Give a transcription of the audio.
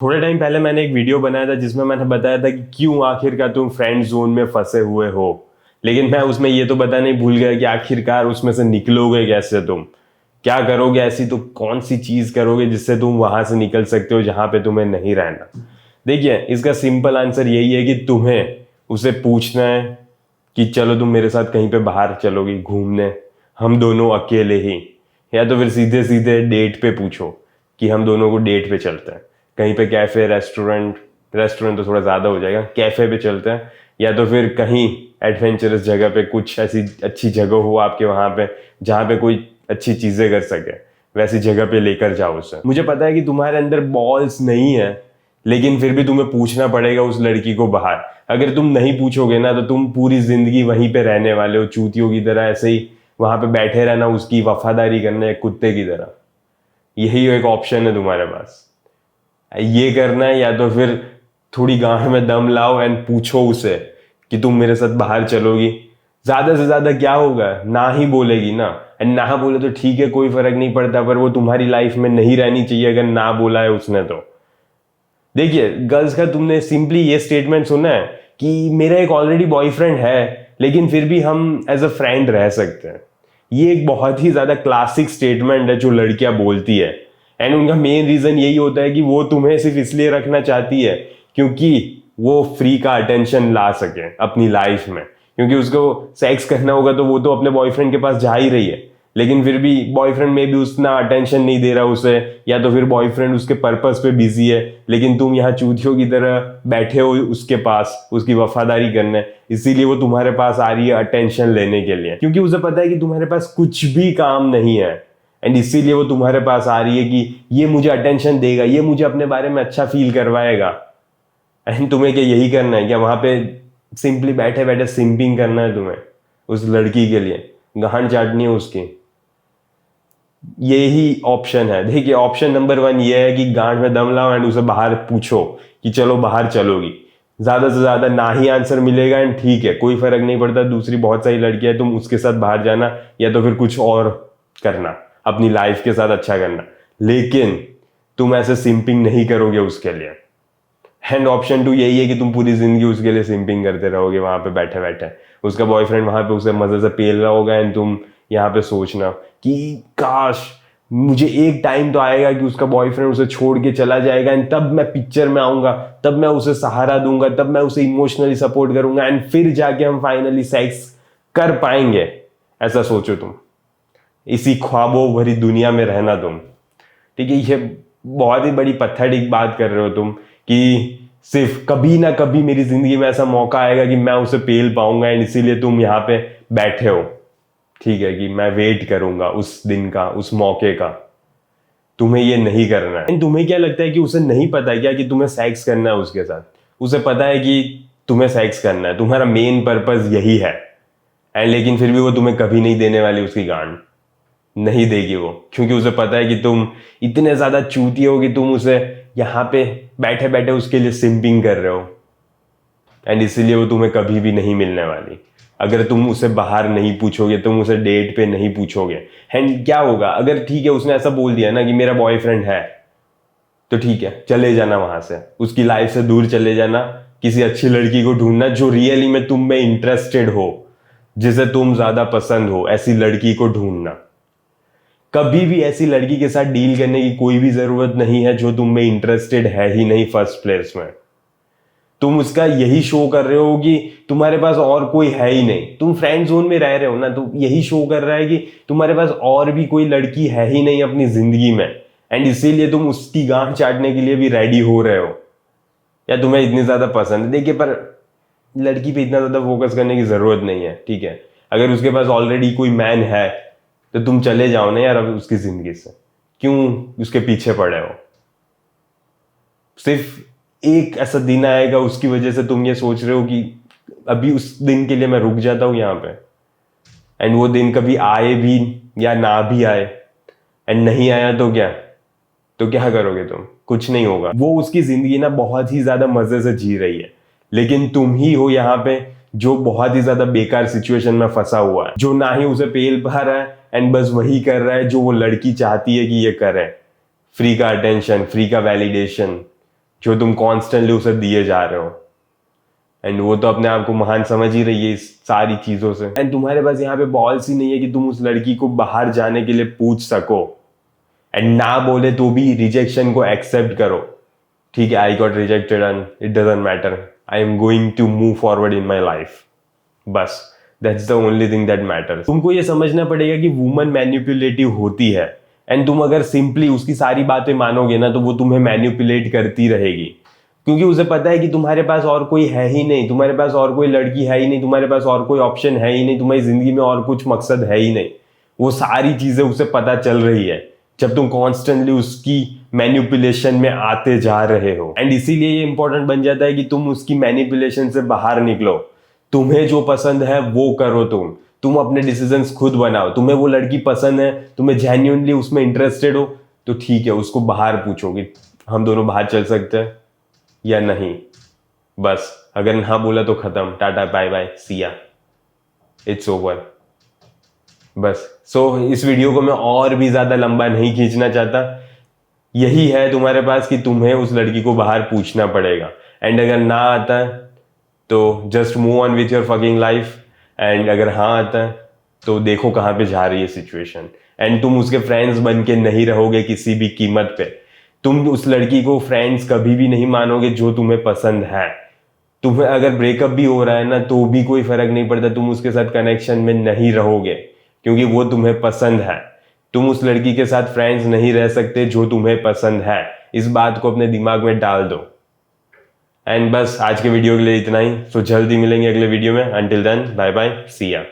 थोड़े टाइम पहले मैंने एक वीडियो बनाया था जिसमें मैंने बताया था कि क्यों आखिरकार तुम फ्रेंड जोन में फंसे हुए हो। लेकिन मैं उसमें ये तो बताना ही भूल गया कि आखिरकार उसमें से निकलोगे कैसे। तुम क्या करोगे, ऐसी तो कौन सी चीज करोगे जिससे तुम वहां से निकल सकते हो जहां पे तुम्हें नहीं रहना। देखिए, इसका सिंपल आंसर यही है कि तुम्हें उसे पूछना है कि चलो तुम मेरे साथ कहीं पे बाहर चलोगी घूमने, हम दोनों अकेले ही। या तो फिर सीधे सीधे डेट पे पूछो कि हम दोनों को डेट पे चलते हैं, कहीं पे कैफे, रेस्टोरेंट। रेस्टोरेंट तो थोड़ा ज्यादा हो जाएगा, कैफे पे चलते हैं। या तो फिर कहीं एडवेंचरस जगह पे, कुछ ऐसी अच्छी जगह हो आपके वहां पे जहाँ पे कोई अच्छी चीजें कर सके, वैसी जगह पे लेकर जाओ उसे। मुझे पता है कि तुम्हारे अंदर बॉल्स नहीं है, लेकिन फिर भी तुम्हें पूछना पड़ेगा उस लड़की को बाहर। अगर तुम नहीं पूछोगे ना तो तुम पूरी जिंदगी वहीं पे रहने वाले हो, चूतियों की तरह ऐसे ही वहां पे बैठे रहना, उसकी वफादारी करना एक कुत्ते की तरह। यही एक ऑप्शन है तुम्हारे पास, ये करना है। या तो फिर थोड़ी गांठ में दम लाओ एंड पूछो उसे कि तुम मेरे साथ बाहर चलोगी। ज्यादा से ज्यादा क्या होगा, ना ही बोलेगी ना। एंड ना बोले तो ठीक है, कोई फर्क नहीं पड़ता, पर वो तुम्हारी लाइफ में नहीं रहनी चाहिए अगर ना बोला है उसने तो। देखिए, गर्ल्स का तुमने सिंपली ये स्टेटमेंट सुना है कि मेरा एक ऑलरेडी बॉयफ्रेंड है लेकिन फिर भी हम एज अ फ्रेंड रह सकते हैं। ये एक बहुत ही ज्यादा क्लासिक स्टेटमेंट है जो लड़कियां बोलती है। एंड उनका मेन रीजन यही होता है कि वो तुम्हें सिर्फ इसलिए रखना चाहती है क्योंकि वो फ्री का अटेंशन ला सके अपनी लाइफ में। क्योंकि उसको सेक्स करना होगा तो वो तो अपने बॉयफ्रेंड के पास जा ही रही है, लेकिन फिर भी बॉयफ्रेंड में भी उतना अटेंशन नहीं दे रहा उसे, या तो फिर बॉयफ्रेंड उसके पर्पस पे बिजी है, लेकिन तुम यहाँ चूतियों की तरह बैठे हो उसके पास उसकी वफादारी करने। इसीलिए वो तुम्हारे पास आ रही है अटेंशन लेने के लिए, क्योंकि उसे पता है कि तुम्हारे पास कुछ भी काम नहीं है। एंड इसीलिए वो तुम्हारे पास आ रही है कि ये मुझे अटेंशन देगा, ये मुझे अपने बारे में अच्छा फील करवाएगा। एंड तुम्हें क्या यही करना है क्या, वहां पे सिंपली बैठे बैठे सिंपिंग करना है तुम्हें उस लड़की के लिए, गांड चाटनी है उसकी। यही ऑप्शन है। देखिए, ऑप्शन नंबर 1 ये है कि गांड में दम लाओ एंड उसे बाहर पूछो कि चलो बाहर चलोगी। ज्यादा से ज्यादा ना ही आंसर मिलेगा एंड ठीक है, कोई फर्क नहीं पड़ता, दूसरी बहुत सारी लड़कियां, तुम उसके साथ बाहर जाना या तो फिर कुछ और करना, अपनी लाइफ के साथ अच्छा करना। लेकिन तुम ऐसे सिंपिंग नहीं करोगे उसके लिए। एंड ऑप्शन 2 यही है कि तुम पूरी जिंदगी उसके लिए सिंपिंग करते रहोगे वहां पे बैठे बैठे। उसका बॉयफ्रेंड वहां पे उसे मजे से पेल रहा होगा एंड तुम यहाँ पे सोचना कि काश मुझे एक टाइम तो आएगा कि उसका बॉयफ्रेंड उसे छोड़ के चला जाएगा एंड तब मैं पिक्चर में आऊंगा, तब मैं उसे सहारा दूंगा, तब मैं उसे इमोशनली सपोर्ट करूंगा एंड फिर जाके हम फाइनली सेक्स कर पाएंगे। ऐसा सोचो तुम, इसी ख्वाबों भरी दुनिया में रहना तुम। ठीक है, ये बहुत ही बड़ी पथेटिक बात कर रहे हो तुम कि सिर्फ कभी ना कभी मेरी जिंदगी में ऐसा मौका आएगा कि मैं उसे पेल पाऊंगा एंड इसीलिए तुम यहाँ पे बैठे हो। ठीक है कि मैं वेट करूंगा उस दिन का, उस मौके का। तुम्हें ये नहीं करना है। एंड तुम्हें क्या लगता है कि उसे नहीं पता है क्या कि तुम्हें सेक्स करना है उसके साथ? उसे पता है कि तुम्हें सेक्स करना है, तुम्हारा मेन पर्पस यही है। एंड लेकिन फिर भी वो तुम्हें कभी नहीं देने वाली उसकी गांड, नहीं देगी वो, क्योंकि उसे पता है कि तुम इतने ज्यादा चूती हो कि तुम उसे यहाँ पे बैठे बैठे उसके लिए सिंपिंग कर रहे हो। एंड इसीलिए वो तुम्हें कभी भी नहीं मिलने वाली अगर तुम उसे बाहर नहीं पूछोगे, तुम उसे डेट पे नहीं पूछोगे। एंड क्या होगा अगर, ठीक है, उसने ऐसा बोल दिया ना कि मेरा बॉयफ्रेंड है, तो ठीक है, चले जाना वहां से, उसकी लाइफ से दूर चले जाना, किसी अच्छी लड़की को ढूंढना जो रियली में तुम में इंटरेस्टेड हो, जिसे तुम ज्यादा पसंद हो, ऐसी लड़की को ढूंढना। कभी भी ऐसी लड़की के साथ डील करने की कोई भी जरूरत नहीं है जो तुम में इंटरेस्टेड है ही नहीं फर्स्ट प्लेस में। तुम उसका यही शो कर रहे हो कि तुम्हारे पास और कोई है ही नहीं, तुम फ्रेंड जोन में रह रहे हो ना, तो यही शो कर रहा है कि तुम्हारे पास और भी कोई लड़की है ही नहीं अपनी जिंदगी में। एंड इसीलिए तुम उसकी गांठ चाटने के लिए भी रेडी हो रहे हो, या तुम्हें इतनी ज्यादा पसंद है। देखिए, पर लड़की पे इतना ज्यादा फोकस करने की जरूरत नहीं है। ठीक है, अगर उसके पास ऑलरेडी कोई मैन है तो तुम चले जाओ ना यार अब उसकी जिंदगी से, क्यों उसके पीछे पड़े हो? सिर्फ एक ऐसा दिन आएगा उसकी वजह से तुम ये सोच रहे हो कि अभी उस दिन के लिए मैं रुक जाता हूं यहाँ पे। एंड वो दिन कभी आए भी या ना भी आए, एंड नहीं आया तो क्या करोगे तुम? कुछ नहीं होगा। वो उसकी जिंदगी ना बहुत ही ज्यादा मजे से जी रही है, लेकिन तुम ही हो यहाँ पे जो बहुत ही ज्यादा बेकार सिचुएशन में फंसा हुआ है, जो ना ही उसे पेल पा रहा है एंड बस वही कर रहा है जो वो लड़की चाहती है कि ये करे। फ्री का अटेंशन, फ्री का वैलिडेशन, जो तुम कॉन्स्टेंटली उसे दिए जा रहे हो। एंड वो तो अपने आप को महान समझ ही रही है इस सारी चीजों से। एंड तुम्हारे पास यहाँ पे बॉल्स ही नहीं है कि तुम उस लड़की को बाहर जाने के लिए पूछ सको, एंड ना बोले तो भी रिजेक्शन को एक्सेप्ट करो। ठीक है, I got rejected and it doesn't matter, I am going to move forward in my life. बस that's the only thing that matters. तुमको ये समझना पड़ेगा कि वुमन मैनिपुलेटिव होती है, एंड तुम अगर सिंपली उसकी सारी बातें मानोगे ना तो वो तुम्हें मैनिपुलेट करती रहेगी, क्योंकि उसे पता है कि तुम्हारे पास और कोई है ही नहीं, तुम्हारे पास और कोई लड़की है ही नहीं, तुम्हारे पास और कोई ऑप्शन है ही नहीं, तुम्हारी जिंदगी में और कुछ मकसद है ही नहीं। वो सारी चीजें उसे पता चल रही है जब तुम कॉन्स्टेंटली उसकी मैनिपुलेशन में आते जा रहे हो। एंड इसीलिए ये इंपॉर्टेंट बन जाता है कि तुम उसकी मैनिपुलेशन से बाहर निकलो। तुम्हें जो पसंद है वो करो, तुम अपने डिसीजंस खुद बनाओ। तुम्हें वो लड़की पसंद है, तुम्हें जेन्युइनली उसमें इंटरेस्टेड हो तो ठीक है, उसको बाहर पूछो कि हम दोनों बाहर चल सकते हैं या नहीं। बस अगर ना बोला तो खत्म, टाटा बाय बाय सी या, इट्स ओवर। बस इस वीडियो को मैं और भी ज्यादा लंबा नहीं खींचना चाहता। यही है तुम्हारे पास कि तुम्हें उस लड़की को बाहर पूछना पड़ेगा, एंड अगर ना आता है तो just move on with your fucking life, and अगर हाँ आता है तो देखो कहाँ पे जा रही है सिचुएशन। एंड तुम उसके फ्रेंड्स बन के नहीं रहोगे किसी भी कीमत पे। तुम उस लड़की को फ्रेंड्स कभी भी नहीं मानोगे जो तुम्हें पसंद है। तुम्हें अगर ब्रेकअप भी हो रहा है ना तो भी कोई फर्क नहीं पड़ता, तुम उसके साथ कनेक्शन में नहीं रहोगे क्योंकि वो तुम्हें पसंद है। तुम उस लड़की के साथ फ्रेंड्स नहीं रह सकते जो तुम्हें पसंद है। इस बात को अपने दिमाग में डाल दो। एंड बस आज के वीडियो के लिए इतना ही। सो जल्दी मिलेंगे अगले वीडियो में। अंटिल देन बाय बाय सी या।